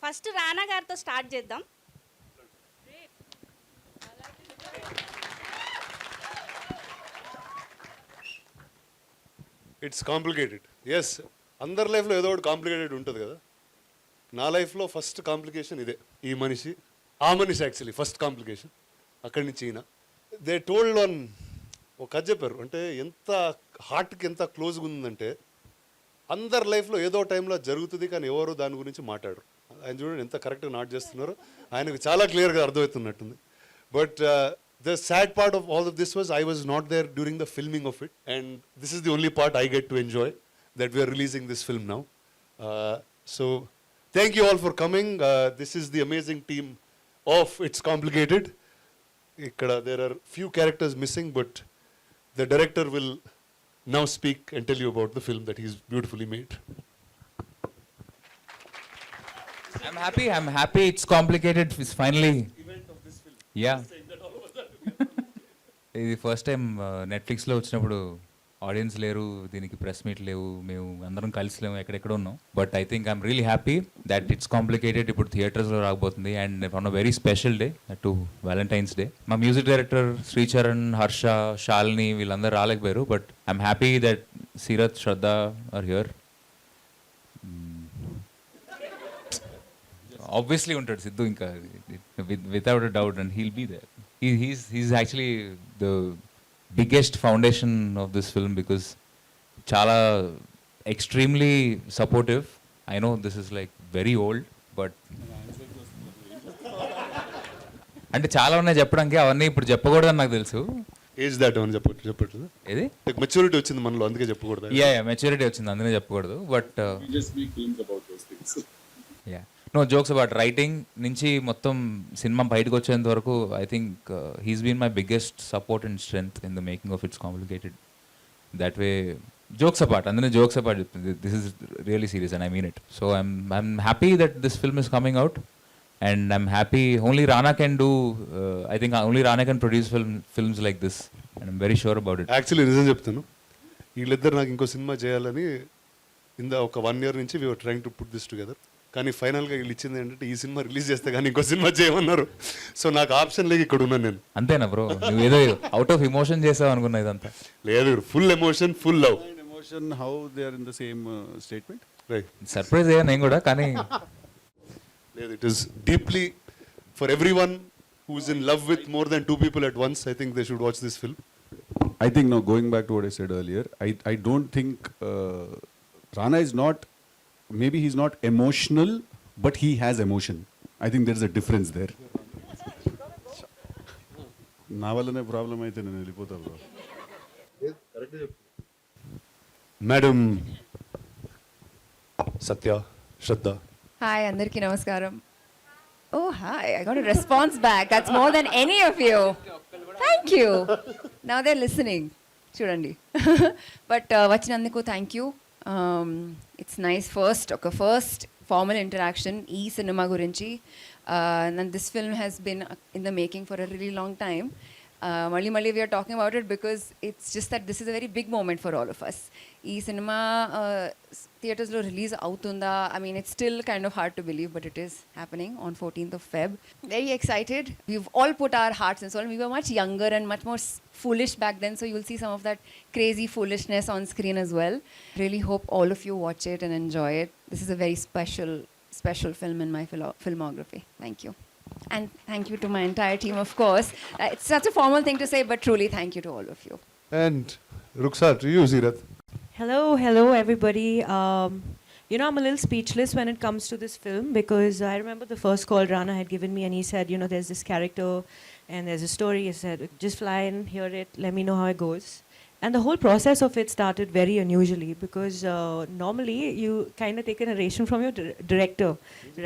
First రానా గారితో start చేద్దాం. It's complicated. Yes, అందరి లైఫ్లో ఏదో ఒకటి కాంప్లికేటెడ్ ఉంటుంది కదా. నా లైఫ్లో ఫస్ట్ కాంప్లికేషన్ ఇదే. ఈ మనిషి, ఆ మనిషి యాక్చువల్లీ ఫస్ట్ కాంప్లికేషన్. అక్కడి నుంచి ఈయన దే టోల్డ్ ఆన్ ఒక కథ చెప్పారు. అంటే ఎంత హార్ట్కి ఎంత క్లోజ్గా ఉందంటే, అందరి లైఫ్లో ఏదో టైంలో జరుగుతుంది కానీ ఎవరు దాని గురించి మాట్లాడరు. ఆయన చూడండి ఎంత కరెక్ట్గా నాట్ చేస్తున్నారు. ఆయనకు చాలా క్లియర్గా అర్థమవుతున్నట్టుంది. But the sad part of all of this was I was not there during the filming of it, and this is the only part I get to enjoy, that we are releasing this film now. So thank you all for coming. This is the amazing team of It's Complicated. There are few characters missing, but the director will now speak and tell you about the film that he's beautifully made. I'm happy It's Complicated is finally event of this film. Yeah. ఇది first time నెట్ఫ్లిక్స్లో వచ్చినప్పుడు audience లేరు, దీనికి press meet లేవు, మేము అందరం కలిసి లేము, ఎక్కడెక్కడ ఉన్నాం. But I think I'm really happy that it's complicated ఇప్పుడు థియేటర్స్లో రాకపోతుంది. And on a very special day to Valentine's day. మా మ్యూజిక్ డైరెక్టర్ శ్రీచరణ్, హర్ష, శాలిని వీళ్ళందరూ రాలేకపోయారు. But I'm happy that Seerat, Shraddha are here. Obviously ఉంటాడు సిద్ధు, ఇంకా without a doubt, and he'll be there. He's actually the biggest foundation of this film because chala extremely supportive. I know this is like very old, but అంటే చాలా ఉన్నాయి చెప్పడానికి, అవన్నీ ఇప్పుడు చెప్పకూడదని నాకు తెలుసు. ఏజ్ దాట్ అని చెప్పట్లేదు. ఏది మెచ్యూరిటీ వచ్చింది మనలో, అందుకే చెప్పకూడదు. యా మెచ్యూరిటీ వచ్చింది, అందుకే చెప్పకూడదు. But ya no jokes about writing నుంచి మొత్తం సినిమా బయటకు వచ్చేంత వరకు I think he's been my biggest support and strength in the making of it's complicated. That way jokes apart, అందులో జోక్స్ అపార్ట్ చెప్తుంది, this is really serious and I mean it. So I'm happy that this film is coming out and I'm happy only Rana can do, I think only Rana can produce films like this and I'm very sure about it. Actually నిజం చెప్తాను, వీళ్ళిద్దరు నాకు ఇంకో cinema చేయాలని ఒక 1 year నుంచి we're trying to put this together. కానీ ఫైనల్గా వీళ్ళు ఇచ్చింది ఏంటంటే ఈ సినిమా రిలీజ్ చేస్తే కానీ ఇంకో సినిమా చేయమన్నారు. సో నాకు ఆప్షన్ లేక ఇక్కడ ఉన్నాను నేను. అంతేనా బ్రో? నువ్వు ఏదో అవుట్ ఆఫ్ ఎమోషన్ చేసావు అనుకున్నా, ఇదంతా లేదు, full emotion, full love. Emotion, how they are in the same statement. Right, surprise అయ్యా నేను కూడా, కానీ లేదు, it is deeply for everyone who is in love with more than 2 people at once. I think they should watch this film. I think now going back to what I said earlier, I don't think Rana is not, maybe he's not emotional, but he has emotion. I think there's a difference there. నా వల్లనే problem అయితే నేను వెళ్ళిపోతా bro. Madam సత్య, శ్రద్ధ. Hi, అందరికీ నమస్కారం. Oh, hi, I got a response back. That's more than any of you. Thank you. Now they're listening. చూడండి. But వచ్చినందుకు thank you. It's nice first formal interaction ఈ సినిమా గురించి. And this film has been in the making for a really long time. మళ్ళీ we are talking about it because it's just that this is a very big moment for all of us. ఈ cinema థియేటర్స్లో release అవుతుందా? I mean, it's still kind of hard to believe, but it is happening on 14th of Feb. Very excited. We've all put our hearts and soul. We were much younger and much more foolish back then, so you'll see some of that crazy foolishness on screen as well. Really hope all of you watch it and enjoy it. This is a very special film in my filmography. Thank you. And thank you to my entire team, of course. It's such a formal thing to say, but truly thank you to all of you. And Rukhsar, to you, Seerat. Hello everybody. I'm a little speechless when it comes to this film because I remember the first call Rana had given me and he said, there's this character and there's a story. He said, just fly and hear it, let me know how it goes. And the whole process of it started very unusually because normally you kind of take a narration from your director,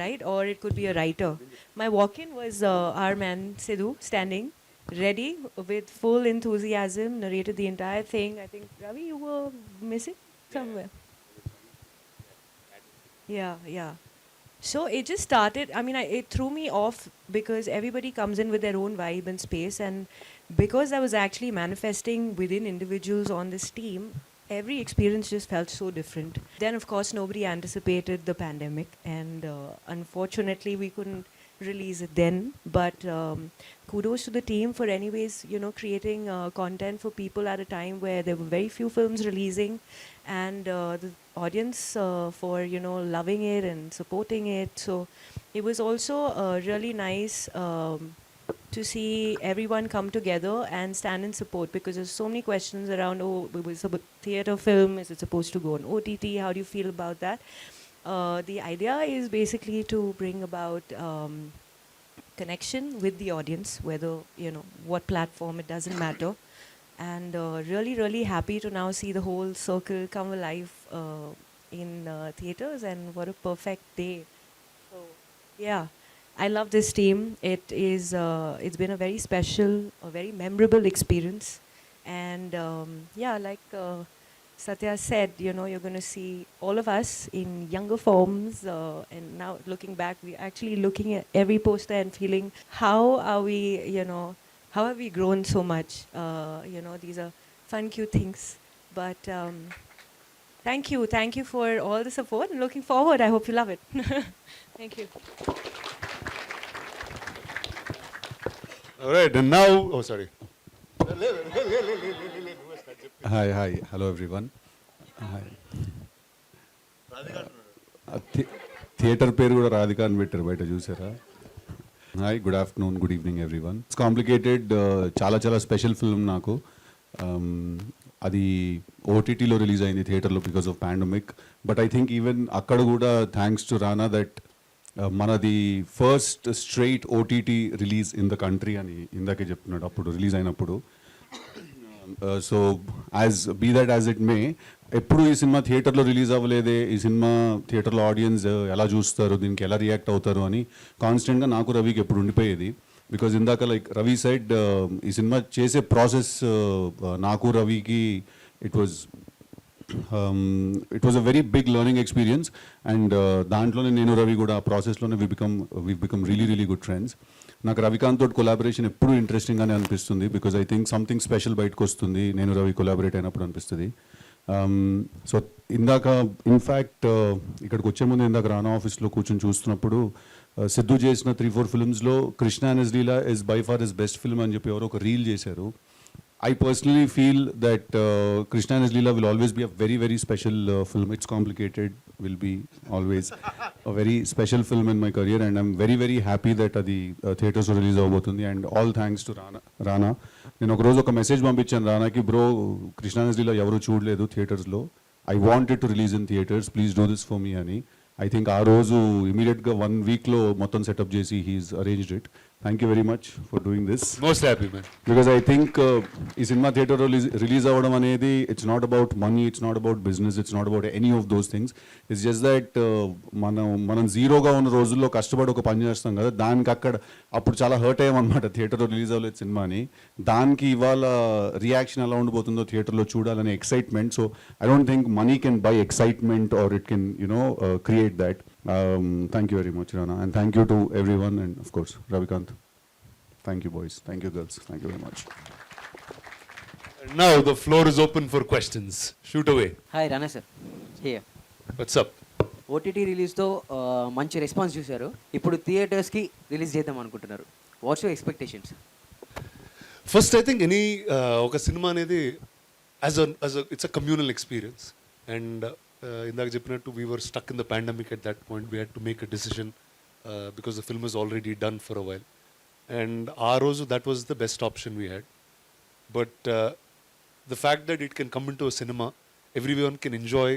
right? Or it could be a writer. My walk-in was our man Siddhu standing ready with full enthusiasm, narrated the entire thing. I think, Ravi, you were missing somewhere. Yeah. So it just started. I mean, it threw me off because everybody comes in with their own vibe and space, and because I was actually manifesting within individuals on this team, every experience just felt so different. Then, of course, nobody anticipated the pandemic, and unfortunately, we couldn't release it then. But kudos to the team for, anyways, creating content for people at a time where there were very few films releasing, and the audience for loving it and supporting it. So it was also really nice to see everyone come together and stand in support, because there's so many questions around, oh, it's a theater film, is it supposed to go on OTT, how do you feel about that? The idea is basically to bring about connection with the audience, whether what platform, it doesn't matter. And really, really happy to now see the whole circle come alive in theaters, and what a perfect day. So, yeah, I love this team. It's been a very special, a very memorable experience. And yeah, like Satya said, you're going to see all of us in younger forms. And now looking back, we're actually looking at every poster and feeling, how are we, how have we grown so much? These are fun, cute things. But thank you for all the support, and looking forward. I hope you love it. Thank you. All right, and now, oh, sorry. Hi, hello everyone. Hi. Theatre పేరు కూడా రాధిక అని పెట్టారు, బయట చూసారా? Hi, good afternoon, good evening everyone. It's complicated, చాలా special film నాకు. అది ఓటీటీలో రిలీజ్ అయింది, థియేటర్లో because of pandemic. But I think even అక్కడ కూడా థ్యాంక్స్ టు రానా దట్ మనది first straight OTT release in the country అని ఇందాకే చెప్తున్నాడు అప్పుడు రిలీజ్ అయినప్పుడు. So be that as it may, ఎప్పుడు ఈ సినిమా థియేటర్లో రిలీజ్ అవ్వలేదే, ఈ సినిమా థియేటర్లో ఆడియన్స్ ఎలా చూస్తారు, దీనికి ఎలా రియాక్ట్ అవుతారు అని కాన్స్టెంట్గా నాకు రవికి ఎప్పుడు ఉండిపోయేది. బికాజ్ ఇందాక లైక్ రవి సైడ్, ఈ సినిమా చేసే ప్రాసెస్ నాకు రవికి it was a very big learning experience. And దాంట్లోనే నేను రవి కూడా ఆ ప్రాసెస్లోనే we become really good friends. నాకు రవికాంత్ తోటి కొలాబరేషన్ ఎప్పుడు ఇంట్రెస్టింగ్గానే అనిపిస్తుంది, because I think something special బయటకు వస్తుంది నేను రవి కొలాబరేట్ అయినప్పుడు అనిపిస్తుంది. సో ఇందాక ఇన్ఫ్యాక్ట్ ఇక్కడికి వచ్చే ముందు ఇందాక రానా ఆఫీస్లో కూర్చొని చూస్తున్నప్పుడు సిద్ధు చేసిన 3-4 ఫిల్మ్స్లో Krishna and his Leela is by far his best film అని చెప్పి ఎవరో ఒక రీల్ చేశారు. I personally feel that Krishna and his Leela will always be a very special film. It's complicated, will be always a very special film in my career, and I'm very happy that adi theaters release avbotundi. And all thanks to Rana. నేను ఒక రోజు ఒక message పంపించాను రానాకి, bro Krishna and his Leela ఎవరు చూడలేదు థియేటర్స్లో, I wanted to release in theatres, please do this for me అని. ఐ థింక్ ఆ రోజు ఇమీడియట్గా 1 వీక్లో మొత్తం సెటప్ చేసి he's arranged it. Thank you very much for doing this. Most happy man. Because I think ఈ సినిమా థియేటర్లో release అవ్వడం అనేది it's not about money, it's not about business, it's not about any of those things. It's just that మనం జీరోగా ఉన్న రోజుల్లో కష్టపడి ఒక పని చేస్తాం కదా, దానికి అప్పుడు చాలా హర్ట్ అయ్యామన్నమాట థియేటర్లో రిలీజ్ అవ్వలేదు సినిమా అని. దానికి ఇవాళ రియాక్షన్ ఎలా ఉండిపోతుందో థియేటర్లో చూడాలనే excitement. So I don't think money can buy excitement or it can create that. Thank you very much, Rana, and thank you to everyone, and of course Ravikant. Thank you boys, thank you girls, thank you very much. And now the floor is open for questions. Shoot away. Hi Rana sir, here. What's up? OTT రిలీజ్తో మంచి response చూశారు, ఇప్పుడు థియేటర్స్కి release చేద్దాం అనుకుంటున్నారు. What's your expectations? First, I think any oka cinema anedi as a it's a communal experience, and ఇందాక చెప్పినట్టు we were stuck in the pandemic at that point. We had to make a decision because the film was already done for a while, and our roju that was the best option we had. But the fact that it can come into a cinema, everyone can enjoy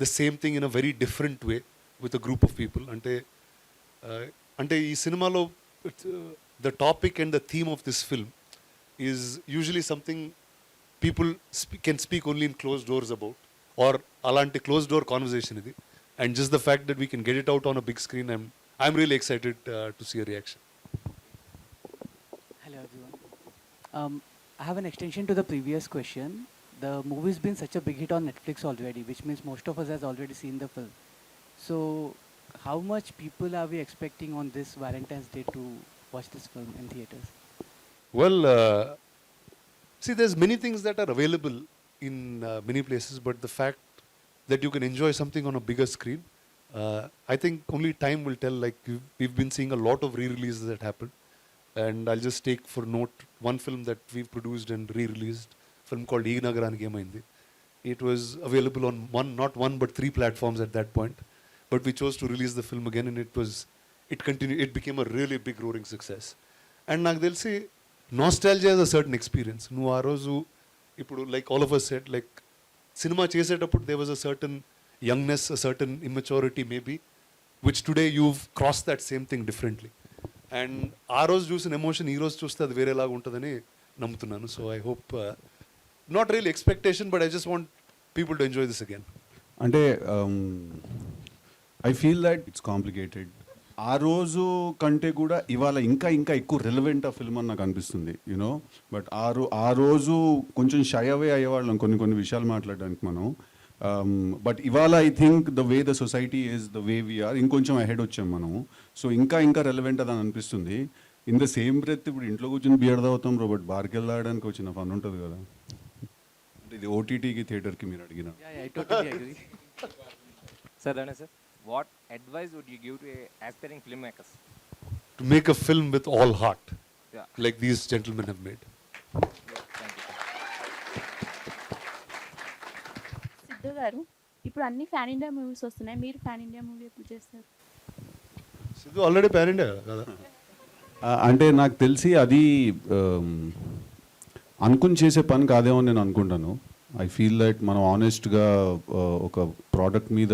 the same thing in a very different way with a group of people. Ante ee cinemalo the topic and the theme of this film is usually something people can speak only in closed doors about, or అలాంటి close door conversation ఇది. And just the fact that we can get it out on a big screen, I'm really excited to see a reaction. Hello everyone. I have an extension to the previous question. The movie's been such a big hit on Netflix already, which means most of us has already seen the film. So how much people are we expecting on this Valentine's Day to watch this film in theaters? Well, see, there's many things that are available in many places, but the fact that you can enjoy something on a bigger screen, I think only time will tell. Like we've been seeing a lot of re-releases that happen, and I'll just take for note one film that we've produced and re-released, film called Ee Nagaraniki Emaindi. It was available on not one but 3 platforms at that point, but we chose to release the film again, and it became a really big roaring success. And నాకు తెలిసి nostalgia is a certain experience. నువ్వు ఆ రోజు ఇప్పుడు like all of us said, like cinema చేసేటప్పుడు there was a certain youngness, a certain immaturity maybe, which today you've crossed that same thing differently. And ఆ రోజు చూసిన ఎమోషన్ ఈ రోజు చూస్తే అది వేరేలాగా ఉంటుందని నమ్ముతున్నాను. So I hope not real expectation, but I just want people to enjoy this again. అంటే I feel that it's complicated. ఆ రోజు కంటే కూడా ఇవాళ ఇంకా ఇంకా ఎక్కువ రెలవెంట్ ఆ ఫిల్మ్ అని నాకు అనిపిస్తుంది, యూనో. బట్ ఆ రోజు కొంచెం షై అవే అయ్యేవాళ్ళం కొన్ని విషయాలు మాట్లాడడానికి మనం. బట్ ఇవాళ I think the way the society is the way we're, ఇంకొంచెం అహెడ్ వచ్చాం మనము. సో ఇంకా రెలవెంట్ అని అనిపిస్తుంది. ఇన్ ద సేమ్ బ్రెత్ ఇప్పుడు ఇంట్లో కూర్చొని బియర్ తాగుతాం బ్రో, బట్ బార్కి వెళ్ళడానికి వచ్చిన ఫన్ ఉంటుంది కదా. అంటే ఇది ఓటీటీకి థియేటర్కి మీరు అడిగిన. Yeah, I totally agree. Sir, Rana sir, what advice would you give to aspiring filmmakers? To make a film with all heart, Yeah. like these gentlemen have made. Thank you. Siddhu గారు, ఇప్పుడు అన్ని ఫ్యాన్ ఇండియా మూవీస్ వస్తున్నాయి, మీరు fan India movie ఎప్పుడు చేస్తారు? Siddhu already pan India కదా. అంటే నాకు తెలిసి అది అనుకుని చేసే పని కాదేమో నేను అనుకుంటాను. ఐ ఫీల్ దట్ మనం ఆనెస్ట్గా ఒక ప్రోడక్ట్ మీద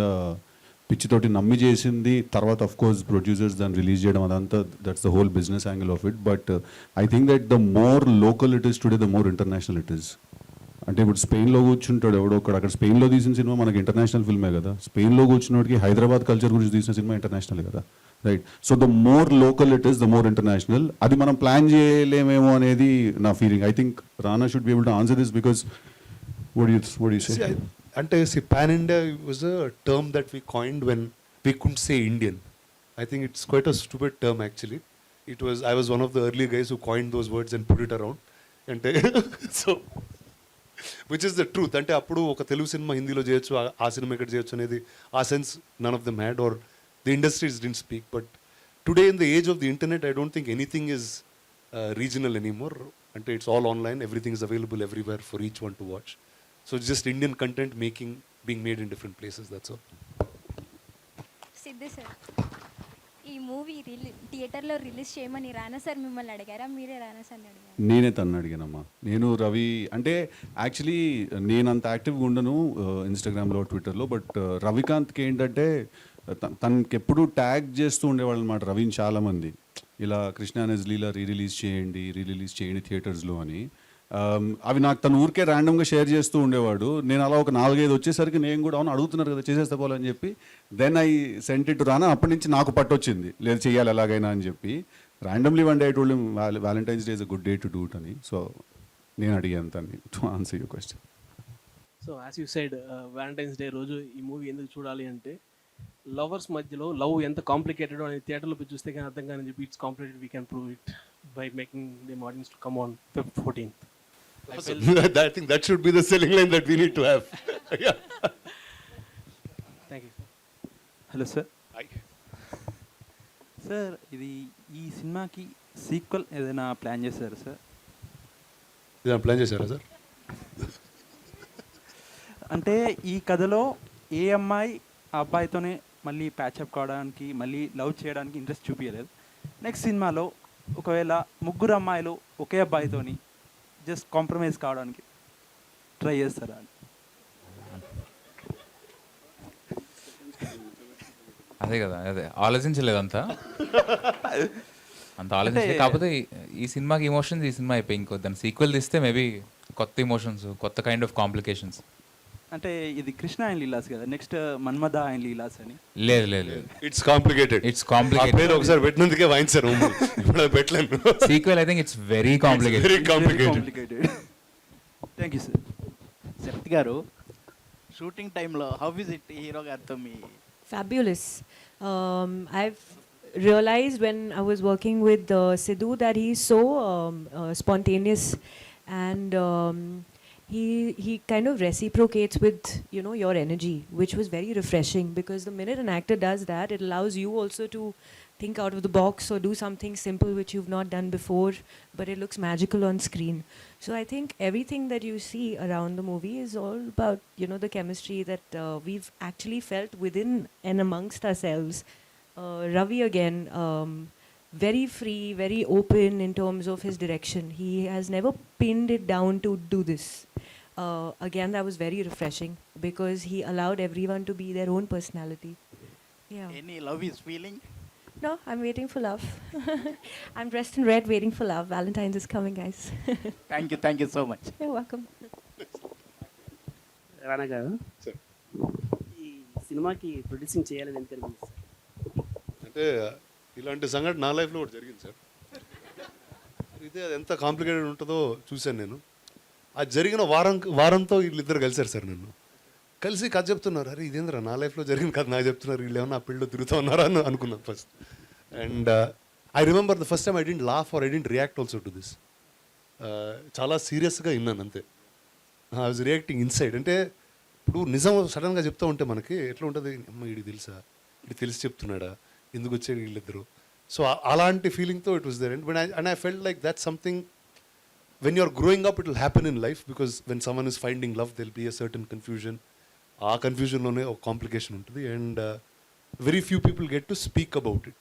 పిచ్చితోటి నమ్మి చేసింది, తర్వాత ఆఫ్ కోర్స్ ప్రొడ్యూసర్స్ దాన్ని రిలీజ్ చేయడం, అదంతా that's the whole business angle of it. But I think that the more local it is today the more international it is. అంటే ఇప్పుడు స్పెయిన్లో కూర్చుంటాడు ఎవడో ఒకడు, అక్కడ స్పెయిన్లో తీసిన సినిమా మనకి ఇంటర్నేషనల్ ఫిల్మే కదా. స్పెయిన్లో కూర్చున్నోడికి హైదరాబాద్ కల్చర్ గురించి తీసిన సినిమా ఇంటర్నేషనల్ కదా, right? So the more local it is the more international. అది మనం ప్లాన్ చేయలేమేమో అనేది నా feeling. I think Rana should be able to answer this because what do you say? అంటే pan India was a term that we coined when we couldn't say Indian. I think it's quite a stupid term actually. I was one of the early guys who coined those words and put it around. అంటే so which is the truth. అంటే అప్పుడు ఒక Telugu cinema హిందీలో చేయొచ్చు, ఆ cinema ఇక్కడ చేయొచ్చు అనేది ఆ sense none of them had, or the industries didn't speak. But today in the age of the internet, I don't think anything is regional anymore. అంటే it's all online, everything is available everywhere for each one to watch. So it's just Indian content being made in different places, that's all. Siddhu sir, ఈ movie థియేటర్లో release చేయమని రానా sir మిమ్మల్ని అడిగారా, మీరే రానా సార్ని అడిగారా? నేనే తను అడిగానమ్మా. నేను రవి అంటే యాక్చువల్లీ నేను అంత యాక్టివ్గా ఉండను ఇన్స్టాగ్రామ్లో ట్విట్టర్లో. బట్ రవికాంత్కి ఏంటంటే తనకి ఎప్పుడు ట్యాగ్ చేస్తూ ఉండేవాళ్ళు అనమాట రవిని చాలామంది, ఇలా కృష్ణ అనేజ్ లీలా రీరిలీజ్ చేయండి థియేటర్స్లో అని. అవి నాకు తను ఊరికే ర్యాండమ్గా షేర్ చేస్తూ ఉండేవాడు. నేను అలా ఒక 4-5 వచ్చేసరికి నేను కూడా అవును అడుగుతున్నారు కదా చేసేస్తే పోవాలని చెప్పి then I sent it to Rana. అప్పటి నుంచి నాకు పట్టొచ్చింది, లేదు చేయాలి ఎలాగైనా అని చెప్పి. Randomly one day I told him Valentine's day is a good day to do it అని. సో నేను అడిగాను తన్ని to answer your question. So as you said Valentine's day రోజు ఈ మూవీ ఎందుకు చూడాలి అంటే, లవర్స్ మధ్యలో లవ్ ఎంత కాంప్లికేటెడ్ అనేది థియేటర్లో పోయి చూస్తే కానీ అర్థం కానీ చెప్పి it's complicated, we can prove it by making them audience to come on Feb 14th. I think that should be the selling line that we need to have. Yeah. Thank you. Hello sir. Hi. Sir, ఇది ఈ సినిమాకి sequel ఏదైనా plan చేశారా sir? ఏదైనా plan చేశారా sir? అంటే ఈ కథలో ఏ అమ్మాయి ఆ అబ్బాయితోనే మళ్ళీ ప్యాచప్ కావడానికి, మళ్ళీ లవ్ చేయడానికి ఇంట్రెస్ట్ చూపించలేదు. నెక్స్ట్ సినిమాలో ఒకవేళ 3 అమ్మాయిలు ఒకే అబ్బాయితోని జస్ట్ కాంప్రమైజ్ కావడానికి ట్రై చేస్తారా అని. అదే కదా, అదే ఆలోచించలేదు అంత ఆలోచించలేదు. కాకపోతే ఈ సినిమాకి ఇమోషన్స్ ఈ సినిమా అయిపోయి ఇంకో దాని సీక్వెల్ తీస్తే మేబీ కొత్త ఇమోషన్స్, కొత్త కైండ్ ఆఫ్ కాంప్లికేషన్స్. అంటే ఇది కృష్ణ అండ్ లీలాస్ కదా, నెక్స్ట్ మన్మథ అండ్ లీలాస్ అని. లేదు, ఇట్స్ కాంప్లికేటెడ్. పేరు ఒకసారి పెట్టినందుకే వాయించారు, ఇప్పుడు పెట్టలేను. Sequel I think it's very complicated. Thank you sir. Sarath garu, shooting టైంలో హౌ ఇస్ ఇట్ హీరో గారితో మీ? Fabulous. I've realized when I was working with Siddhu that he's so spontaneous, and he kind of reciprocates with, you know, your energy, which was very refreshing, because the minute an actor does that, it allows you also to think out of the box or do something simple which you've not done before, but it looks magical on screen. So I think everything that you see around the movie is all about, you know, the chemistry that we've actually felt within and amongst ourselves. Ravi again, very free, very open in terms of his direction. He has never pinned it down to do this. Again, that was very refreshing because he allowed everyone to be their own personality. Yeah. Any love is feeling? No, I'm waiting for love. I'm dressed in red, waiting for love. Valentine's is coming, guys. Thank you so much. You're welcome. రానా గారు, sir ఈ సినిమాకి producing చేయాలని ఎందుకు అనిపించింది sir? అంటే ఇలాంటి సంఘటన నా లైఫ్లో కూడా జరిగింది సార్. అయితే అది ఎంత కాంప్లికేటెడ్ ఉంటుందో చూశాను నేను. ఆ జరిగిన వారంతో వీళ్ళిద్దరు కలిశారు సార్. నన్ను కలిసి కథ చెప్తున్నారు. అరే ఇదేంద్రా నా లైఫ్లో జరిగిన కథ నాకు చెప్తున్నారు, వీళ్ళు ఏమన్నా ఆ పిల్లలు తిరుగుతూ ఉన్నారా అని అనుకున్నాను first. And I remember the first time I didn't laugh or I didn't react also to this. చాలా సీరియస్గా విన్నాను అంతే. I was reacting inside. అంటే ఇప్పుడు నిజం సడన్గా చెప్తూ ఉంటే మనకి ఎట్లా ఉంటుంది, అమ్మ వీడికి తెలుసా, వీడి తెలిసి చెప్తున్నాడా, ఎందుకు వచ్చాడు వీళ్ళిద్దరు. సో అలాంటి ఫీలింగ్తో it was there. And I felt like that something when you're growing up, it will happen in life, because when someone is finding love, there'll be a certain confusion. Our confusion lone a complication untadi, and very few people get to speak about it.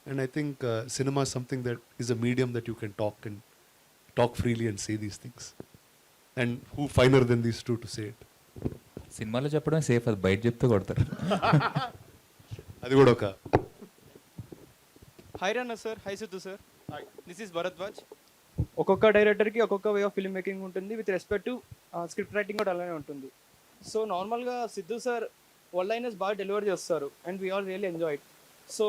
And I think cinema is something that is a medium that you can talk freely and say these things. And who finer than these two to say it? సినిమాలో చెప్పడం safe, అది బయట చెప్తే కొడతారు. అది కూడా ఒక hi Rana sir. Hi Siddhu sir. This is Bharadwaj. ఒక్కొక్క డైరెక్టర్కి ఒక్కొక్క వే ఆఫ్ ఫిల్మ్ మేకింగ్ ఉంటుంది, with respect to script writing కూడా అలానే ఉంటుంది. సో నార్మల్గా సిద్ధు సార్ వన్ లైనర్స్ బాగా డెలివర్ చేస్తారు, and we all really enjoy it. So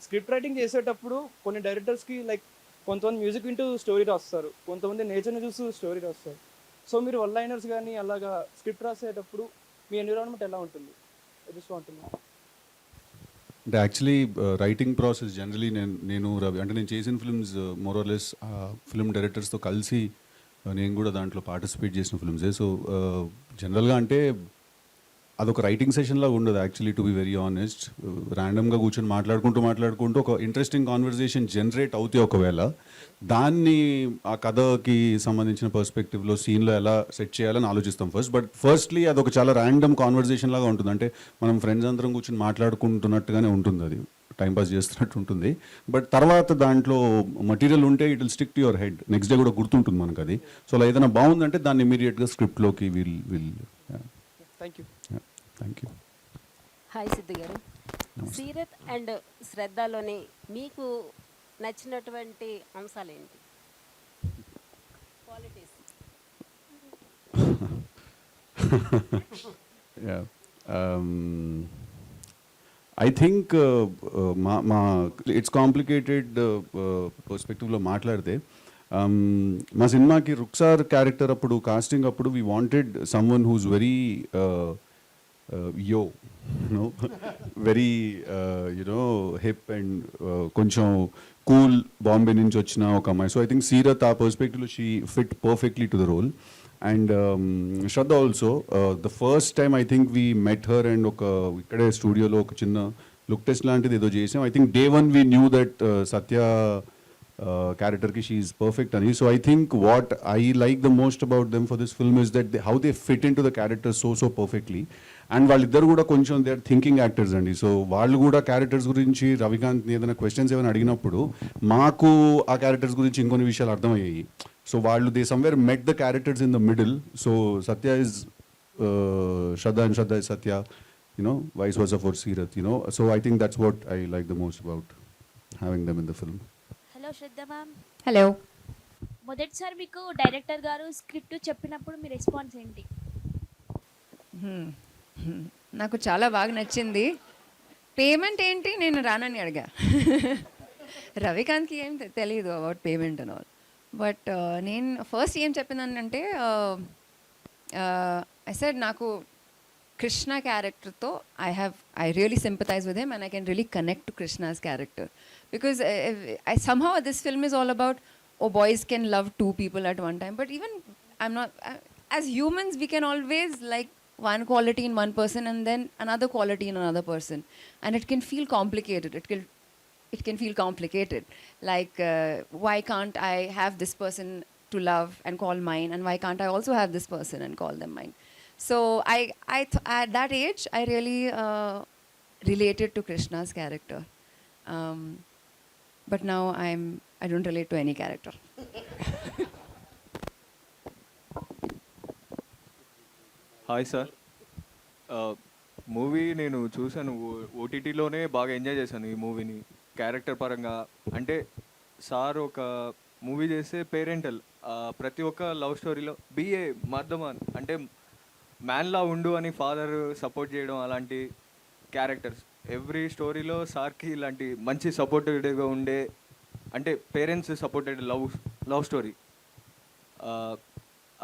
script writing చేసేటప్పుడు కొన్ని డైరెక్టర్స్కి లైక్ కొంతమంది మ్యూజిక్ వింటూ స్టోరీ రాస్తారు, కొంతమంది నేచర్ని చూస్తూ స్టోరీ రాస్తారు. సో మీరు వన్ లైనర్స్ కానీ అలాగా స్క్రిప్ట్ రాసేటప్పుడు మీ ఎన్విరాన్మెంట్ ఎలా ఉంటుంది? I just want to know. అంటే యాక్చువల్లీ రైటింగ్ ప్రాసెస్ జనరలీ నేను రవి అంటే నేను చేసిన ఫిల్మ్స్ మోరలెస్ ఫిల్మ్ డైరెక్టర్స్తో కలిసి నేను కూడా దాంట్లో పార్టిసిపేట్ చేసిన ఫిల్మ్సే. సో జనరల్గా అంటే అదొక రైటింగ్ సెషన్లా ఉండదు actually, to be very honest. ర్యాండమ్గా కూర్చొని మాట్లాడుకుంటూ ఒక ఇంట్రెస్టింగ్ కాన్వర్జేషన్ జనరేట్ అవుతాయి. ఒకవేళ దాన్ని ఆ కథకి సంబంధించిన పర్స్పెక్టివ్లో సీన్లో ఎలా సెట్ చేయాలని ఆలోచిస్తాం ఫస్ట్. బట్ ఫస్ట్లీ అదొక చాలా ర్యాండమ్ కాన్వర్జేషన్ లాగా ఉంటుంది. అంటే మనం ఫ్రెండ్స్ అందరం కూర్చొని మాట్లాడుకుంటున్నట్టుగానే ఉంటుంది, అది టైంపాస్ చేస్తున్నట్టు ఉంటుంది. బట్ తర్వాత దాంట్లో మటీరియల్ ఉంటే it will stick to your head, next day కూడా గుర్తుంటుంది మనకు అది. సో అలా ఏదైనా బాగుందంటే దాన్ని ఇమీడియట్గా స్క్రిప్ట్లోకి will thank you. Thank you. Hi Siddhu garu. Seerat and శ్రద్ధలోని మీకు నచ్చినటువంటి అంశాలు ఏంటి? క్వాలిటీస్. ఐ థింక్ మా ఇట్స్ కాంప్లికేటెడ్ పర్స్పెక్టివ్లో మాట్లాడితే మా సినిమాకి రుక్సార్ క్యారెక్టర్ అప్పుడు కాస్టింగ్ అప్పుడు we wanted someone who's very very you know hip and కొంచెం కూల్, బాంబే నుంచి వచ్చిన ఒక అమ్మాయి. సో ఐ థింక్ సీరత్ ఆ పర్స్పెక్టివ్లో she fit perfectly to the role. And Shraddha also the first time I think we met her and ఒక ఇక్కడే స్టూడియోలో ఒక చిన్న లుక్ టెస్ట్ లాంటిది ఏదో చేసాం. I think day one we knew that Satya character she is perfect ani. So I think what I like the most about them for this film is that how they fit into the characters so perfectly. And వాళ్ళిద్దరు కూడా కొంచెం they are thinking actors అండి. So వాళ్ళు కూడా characters గురించి రవికాంత్ని ఏదైనా questions ఏమైనా అడిగినప్పుడు మాకు ఆ క్యారెక్టర్స్ గురించి ఇంకొన్ని విషయాలు అర్థమయ్యాయి. సో వాళ్ళు they somewhere met the characters in the middle. So Satya is Shraddha and Shraddha is Satya, vice versa for Seerat, So I think that's what I like the most about having them in the film. Hello Shraddha ma'am. Hello. మొదటిసారి మీకు director గారు script చెప్పినప్పుడు మీ response ఏంటి? నాకు చాలా బాగా నచ్చింది. Payment ఏంటి నేను రానని అడిగా. రవికాంత్కి ఏం తెలియదు about payment and all. But నేను ఫస్ట్ ఏం చెప్పిందంటే ఐ సెడ్ నాకు Krishna character to I really sympathize with him and I can really connect to Krishna's character because somehow this film is all about boys can love two people at one time, but even as humans we can always like one quality in one person and then another quality in another person, and it can feel complicated. It can feel complicated, like why can't I have this person to love and call mine, and why can't I also have this person and call them mine? So at that age I really related to Krishna's character, but now I don't relate to any character. Hi sir, movie నేను చూశాను, ఓటీటీలోనే బాగా enjoy చేశాను ఈ మూవీని character పరంగా. అంటే sir ఒక movie చేస్తే పేరెంటల్ ప్రతి ఒక్క లవ్ స్టోరీలో బిఏ మర్దమాన్ అంటే మ్యాన్లా ఉండు అని ఫాదర్ సపోర్ట్ చేయడం, అలాంటి క్యారెక్టర్స్ ఎవ్రీ స్టోరీలో సార్కి ఇలాంటి మంచి సపోర్టెడ్గా ఉండే, అంటే పేరెంట్స్ సపోర్టెడ్ లవ్ స్టోరీ.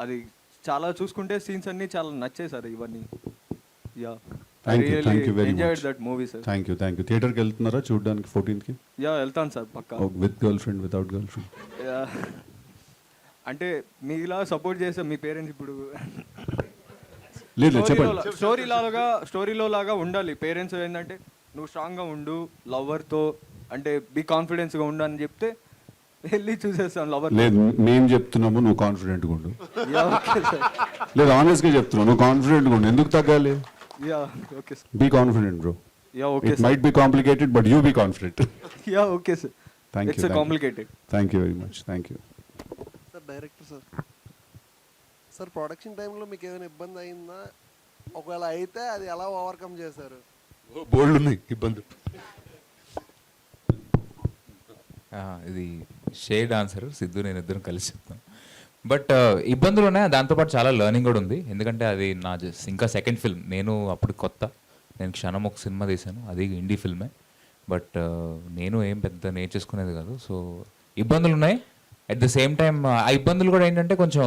అది చాలా చూసుకుంటే సీన్స్ అన్నీ చాలా నచ్చాయి సార్ ఇవన్నీ. Yeah, thank you very enjoyed much. That movie sir. Thank you థియేటర్కి వెళ్తున్నారా చూడడానికి 14th? యా, వెళ్తాను సార్ పక్కా. With girlfriend, without girlfriend? అంటే మీలా సపోర్ట్ చేస్తే మీ పేరెంట్స్ ఇప్పుడు లేదు చెప్పండి. స్టోరీలో లాగా ఉండాలి. పేరెంట్స్ ఏంటంటే నువ్వు స్ట్రాంగ్గా ఉండు, లవర్తో అంటే బీ కాన్ఫిడెన్స్గా ఉండు అని చెప్తే వెళ్ళి చూసేస్తాను లవర్. లేదు, మేము చెప్తున్నాము నువ్వు కాన్ఫిడెంట్గా ఉండు. లేదు, ఆనెస్ట్గా చెప్తున్నావు, నువ్వు కాన్ఫిడెంట్గా ఉండు. ఎందుకు తగ్గాలి? Yeah, okay sir. Be confident bro. Yeah, okay. It might be complicated but you be confident. Yeah, okay sir. Thank you. It's complicated. Thank you very much. Thank you sir. Director sir, sir production టైంలో మీకు ఏమైనా ఇబ్బంది అయిందా? ఒకవేళ అయితే అది ఎలా overcome చేశారు? బోల్డ్ ఉన్నాయి ఇబ్బందులు. ఇది షేడ్ ఆన్సర్, సిద్ధు నేను ఇద్దరం కలిసి చెప్తాను. బట్ ఇబ్బందులు ఉన్నాయి, దాంతోపాటు చాలా లెర్నింగ్ కూడా ఉంది. ఎందుకంటే అది నా ఇంకా సెకండ్ ఫిల్మ్. నేను అప్పుడు కొత్త, నేను క్షణం ఒక సినిమా తీశాను, అది ఇండీ ఫిల్మే. బట్ నేను ఏం పెద్ద నేర్చేసుకునేది కాదు. సో ఇబ్బందులు ఉన్నాయి. అట్ ద సేమ్ టైం ఆ ఇబ్బందులు కూడా ఏంటంటే కొంచెం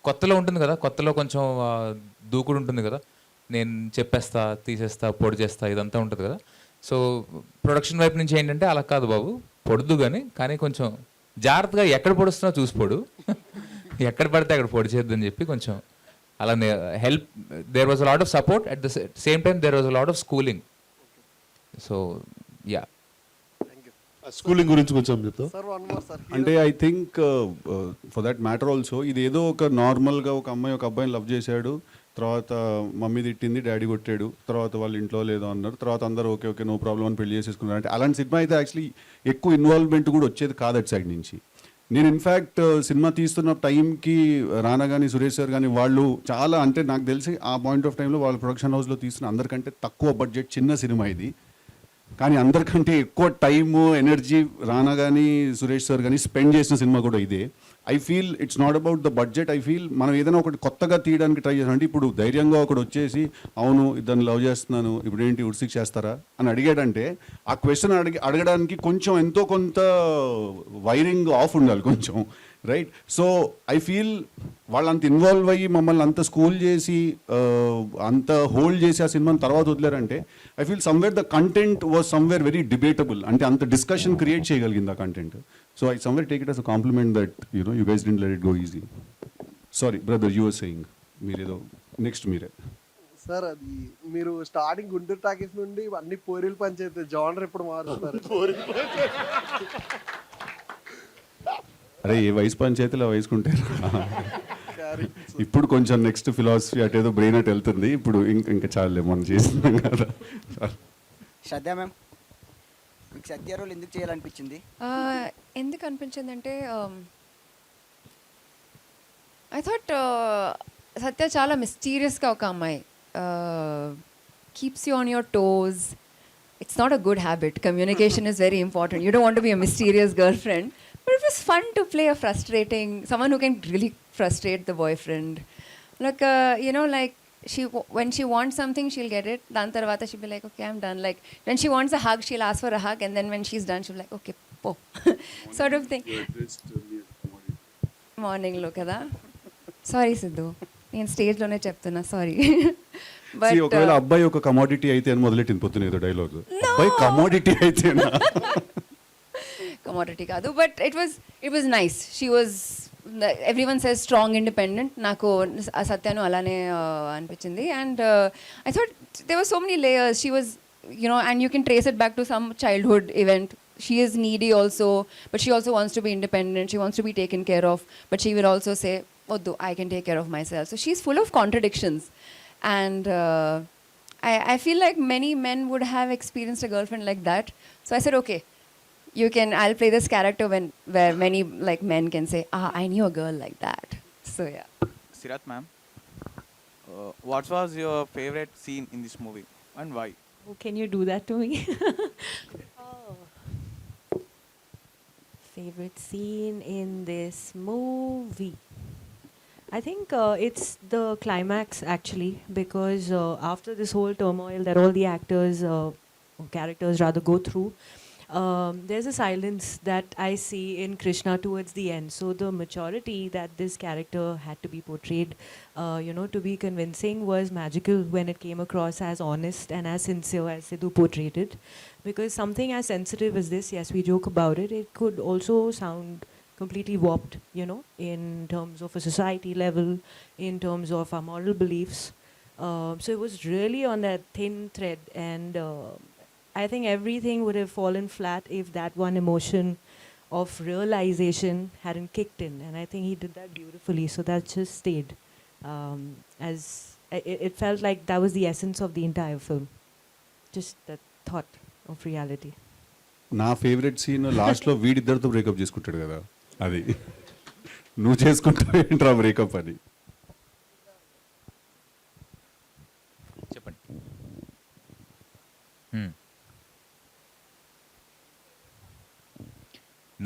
కొత్తలో ఉంటుంది కదా, కొత్తలో కొంచెం దూకుడు ఉంటుంది కదా, నేను చెప్పేస్తా, తీసేస్తా, పొడి చేస్తా, ఇదంతా ఉంటుంది కదా. సో ప్రొడక్షన్ వైపు నుంచి ఏంటంటే అలా కాదు బాబు, పొడుదు కానీ కొంచెం జాగ్రత్తగా ఎక్కడ పొడుస్తున్నా చూసిపోడు, ఎక్కడ పడితే అక్కడ పొడి చేద్దని చెప్పి కొంచెం అలా help. There was a lot of support, at the same time there was a lot of schooling. So yeah, schooling గురించి కొంచెం చెప్తా. అంటే I think for that matter also ఇది ఏదో ఒక నార్మల్గా ఒక అమ్మాయి ఒక అబ్బాయిని లవ్ చేశాడు, తర్వాత మమ్మీ తిట్టింది, డాడీ కొట్టాడు, తర్వాత వాళ్ళ ఇంట్లో లేదో అన్నారు, తర్వాత అందరూ ఓకే ఓకే నో ప్రాబ్లం అని పెళ్లి చేసేసుకున్నారు. అంటే అలాంటి సినిమా అయితే యాక్చువల్లీ ఎక్కువ ఇన్వాల్వ్మెంట్ కూడా వచ్చేది కాదు అటు సైడ్ నుంచి. నేను ఇన్ఫ్యాక్ట్ సినిమా తీస్తున్న టైంకి రానా కానీ సురేష్ సార్ కానీ వాళ్ళు చాలా, అంటే నాకు తెలిసి ఆ పాయింట్ ఆఫ్ టైంలో వాళ్ళ ప్రొడక్షన్ హౌస్లో తీస్తున్న అందరికంటే తక్కువ బడ్జెట్ చిన్న సినిమా ఇది, కానీ అందరికంటే ఎక్కువ టైము ఎనర్జీ రానా కానీ సురేష్ సార్ కానీ స్పెండ్ చేసిన సినిమా కూడా ఇదే. I feel it's not about the budget. I feel మనం ఏదైనా ఒకటి కొత్తగా తీయడానికి ట్రై చేస్తాం. అంటే ఇప్పుడు ధైర్యంగా ఒకటి వచ్చేసి అవును ఇద్దరిని లవ్ చేస్తున్నాను ఇప్పుడు ఏంటి ఉడ్సిక్ చేస్తారా అని అడిగాడంటే ఆ క్వశ్చన్ అడగడానికి కొంచెం ఎంతో కొంత వైరింగ్ ఆఫ్ ఉండాలి కొంచెం, రైట్? సో ఐ ఫీల్ వాళ్ళు అంత ఇన్వాల్వ్ అయ్యి మమ్మల్ని అంత స్కూల్ చేసి అంత హోల్డ్ చేసి ఆ సినిమాని తర్వాత వదిలేరంటే I feel somewhere the content was somewhere very debatable. అంటే అంత డిస్కషన్ క్రియేట్ చేయగలిగింది ఆ content. So I somewhere take it as a compliment that you guys didn't let it go easy. Sorry brother, you were saying మీరేదో next మీరే. Sir అది మీరు starting Guntur talkies నుండి అన్ని పోరీలు పంచాయతీ జానర్ ఇప్పుడు మారుస్తారు. అరే ఏ వయసు పంచాయతీలో వయసుకుంటారు. ఇప్పుడు కొంచెం నెక్స్ట్ ఫిలాసఫీ అటేదో బ్రెయిన్ అట్ వెళ్తుంది. ఇప్పుడు ఇంకా చాలే మనం చేస్తున్నాం కదా. శ్రద్ధ మ్యామ్, మీకు సత్య రోల్ ఎందుకు చేయాలనిపించింది? ఎందుకు అనిపించింది అంటే ఐ థాట్ సత్య చాలా మిస్టీరియస్గా ఒక అమ్మాయి, keeps you on your toes. It's not a good habit. Communication is very important. You don't want to be a mysterious girl friend. But it was fun to play a frustrating, someone who can really frustrate the boyfriend. Like, like when she wants something, she'll get it. Dan tarvata she'll be like, okay, I'm done. Like, when she wants a hug, she'll ask for a hug. And then when she's done, she'll be like, okay, po. Sort of thing. Morning lo kada. Sorry, Siddhu. నేను స్టేజ్లోనే చెప్తున్నా, sorry. See, ఒకవేళ అబ్బాయి ఒక commodity అయితే అని మొదలెట్టింది పొద్దున ఏదో డైలాగ్. అబ్బాయి కమోడిటీ అయితేనా? కమోడిటీ కాదు, but it was nice. She was, everyone says strong, independent. నాకు ఆ సత్యాను అలానే అనిపించింది. And I thought there were so many layers. She was, and you can trace it back to some childhood event. She is needy also, but she also wants to be independent. She wants to be taken care of, but she will also say, "Oddu, I can take care of myself." So she's full of contradictions. And I feel like many men would have experienced a girlfriend like that. So I said, okay, I'll play this character where many like men can say, I knew a girl like that. So yeah. Sirat ma'am, what was your favorite scene in this movie and why? Oh, can you do that to me? Favorite scene in this movie? I think it's the climax actually, because after this whole turmoil that all the characters rather go through, there's a silence that I see in Krishna towards the end. So the maturity that this character had to be portrayed, to be convincing, was magical when it came across as honest and as sincere as Siddhu portrayed it. Because something as sensitive as this, yes, we joke about it, it could also sound completely warped, in terms of a society level, in terms of our moral beliefs. So it was really on that thin thread, and I think everything would have fallen flat if that one emotion of realization hadn't kicked in, and I think he did that beautifully. So that just stayed, as it felt like that was the essence of the entire film, just that thought of reality. నా favourite scene లాస్ట్లో వీడిద్దరితో breakup చేసుకుంటాడు కదా, అది నువ్వు చేసుకుంటావు ఏంట్రా breakup అని. చెప్పండి.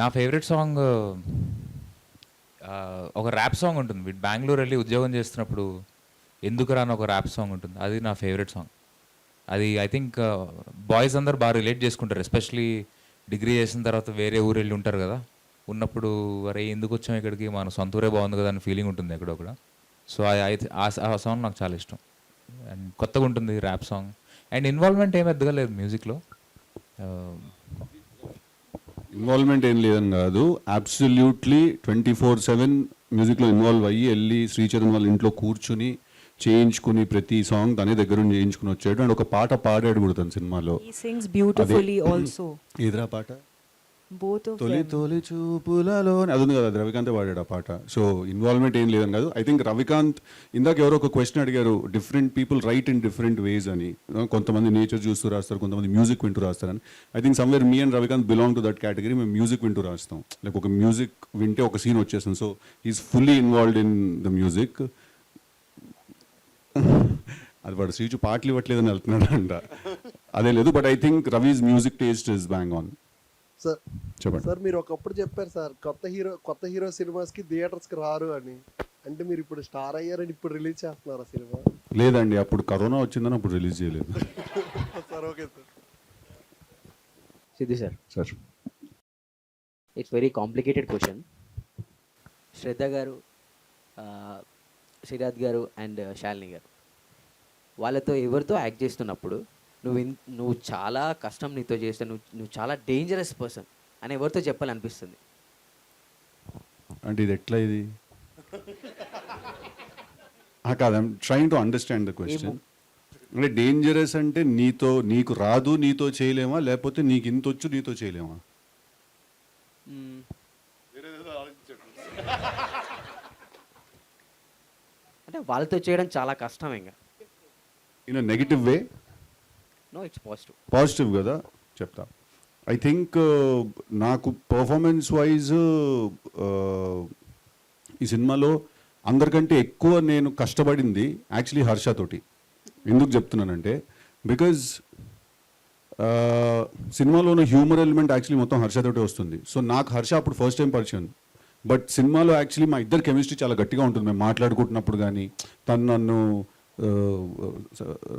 నా ఫేవరెట్ సాంగ్ ఒక ర్యాప్ సాంగ్ ఉంటుంది. వీడు బెంగళూరు వెళ్ళి ఉద్యోగం చేస్తున్నప్పుడు ఎందుకు రాని ఒక ర్యాప్ సాంగ్ ఉంటుంది. అది నా ఫేవరెట్ సాంగ్. అది ఐ థింక్ బాయ్స్ అందరు బాగా రిలేట్ చేసుకుంటారు, ఎస్పెషలీ డిగ్రీ చేసిన తర్వాత వేరే ఊరు వెళ్ళి ఉంటారు కదా. ఉన్నప్పుడు అరే ఎందుకు వచ్చాం ఇక్కడికి, మన సొంత ఊరే బాగుంది కదా అని ఫీలింగ్ ఉంటుంది ఎక్కడొక్కడ. సో ఆ సాంగ్ నాకు చాలా ఇష్టం. అండ్ కొత్తగా ఉంటుంది ర్యాప్ సాంగ్. అండ్ ఇన్వాల్వ్మెంట్ ఏం పెద్దగా లేదు మ్యూజిక్లో. ఇన్వాల్వ్మెంట్ ఏం లేదని కాదు, అబ్సల్యూట్లీ 24/7 మ్యూజిక్లో ఇన్వాల్వ్ అయ్యి వెళ్ళి శ్రీచరణ్ వాళ్ళ ఇంట్లో కూర్చుని చేయించుకుని ప్రతి సాంగ్ తనే దగ్గర నుంచి చేయించుకుని వచ్చాడు. అండ్ ఒక పాట పాడాడు కూడా తన సినిమాలో. He sings beautifully also. ఏదిరా పాట? Both of తొలి them. తొలి చూపులలో అది ఉంది కదా, అది రవికాంత్ పాడాడు ఆ పాట. సో ఇన్వాల్వ్మెంట్ ఏం లేదని కాదు. ఐ థింక్ రవికాంత్, ఇందాక ఎవరో ఒక క్వశ్చన్ అడిగారు, different people write in different ways అని. కొంతమంది నేచర్ చూస్తూ రాస్తారు, కొంతమంది మ్యూజిక్ వింటూ రాస్తారని. I think somewhere me and Ravikanth belong to that category. మేము మ్యూజిక్ వింటూ రాస్తాం. లైక్ ఒక మ్యూజిక్ వింటే ఒక సీన్ వచ్చేస్తాం. So is fully involved in the music. అది వాడు శ్రీచు పాటలు ఇవ్వట్లేదని వెళ్తున్నాడు అంట, అదే లేదు. But I think Ravi's music taste is bang on. Sir చెప్పండి సార్, మీరు ఒకప్పుడు చెప్పారు సార్ కొత్త హీరో సినిమాస్కి థియేటర్స్కి రారు అని. అంటే మీరు ఇప్పుడు స్టార్ అయ్యారని ఇప్పుడు రిలీజ్ చేస్తున్నారు ఆ సినిమా? లేదండి, అప్పుడు కరోనా వచ్చిందని అప్పుడు రిలీజ్ చేయలేదు. Sir okay sir. Siddhu sir, sir it's very complicated question. Shraddha garu, Sirat గారు అండ్ శాలిని గారు, వాళ్ళతో ఎవరితో యాక్ట్ చేస్తున్నప్పుడు నువ్వు చాలా కష్టం నీతో చేస్తే నువ్వు చాలా డేంజరస్ పర్సన్ అని ఎవరితో చెప్పాలనిపిస్తుంది? అంటే ఇది ఎట్లా ఇది కాదు, I'm trying to understand the question. అంటే డేంజరస్ అంటే నీకు రాదు నీతో చేయలేమా, లేకపోతే నీకు ఇంత వచ్చు నీతో చేయలేమా? అంటే వాళ్ళతో చేయడం చాలా కష్టం. ఇంకా in negative way? No, it's positive. Positive కదా, చెప్తా. ఐ థింక్ నాకు పర్ఫార్మెన్స్ వైజ్ ఈ సినిమాలో అందరికంటే ఎక్కువ నేను కష్టపడింది యాక్చువల్లీ హర్షతోటి. ఎందుకు చెప్తున్నానంటే, బికాజ్ సినిమాలోని హ్యూమర్ ఎలిమెంట్ యాక్చువల్లీ మొత్తం హర్షతోటే వస్తుంది. సో నాకు హర్ష అప్పుడు ఫస్ట్ టైం పరిచయం. బట్ సినిమాలో యాక్చువల్లీ మా ఇద్దరు కెమిస్ట్రీ చాలా గట్టిగా ఉంటుంది. మేము మాట్లాడుకుంటున్నప్పుడు కానీ, తను నన్ను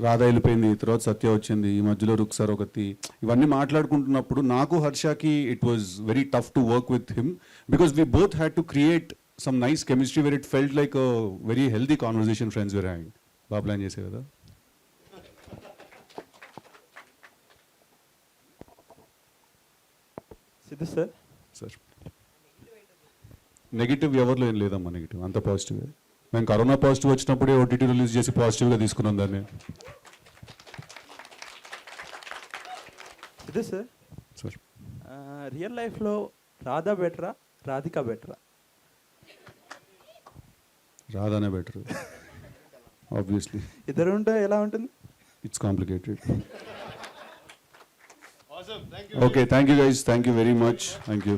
రాధా వెళ్ళిపోయింది, తర్వాత సత్య వచ్చింది, ఈ మధ్యలో రుక్సార్ ఒకటి, ఇవన్నీ మాట్లాడుకుంటున్నప్పుడు నాకు హర్షకి it was very tough to work with him, because we both had to create some nice chemistry where it felt like a very healthy conversation friends were having. బాగా ప్లాన్ చేసే కదా. సిద్ధు సార్. సార్ నెగిటివ్ ఎవరిలో ఏం లేదమ్మా, negative అంత positive. మేము corona positive వచ్చినప్పుడే OTT release చేసి పాజిటివ్గా తీసుకున్నాం దాన్ని. సిద్ధు సార్. సార్ రియల్ లైఫ్లో రాధా బెటరా రాధిక బెటరా? రాధానే బెటర్ ఆబ్వియస్లీ. ఇద్దరు ఉంటే ఎలా ఉంటుంది? It's complicated. Okay, thank you guys, thank you very much, thank you.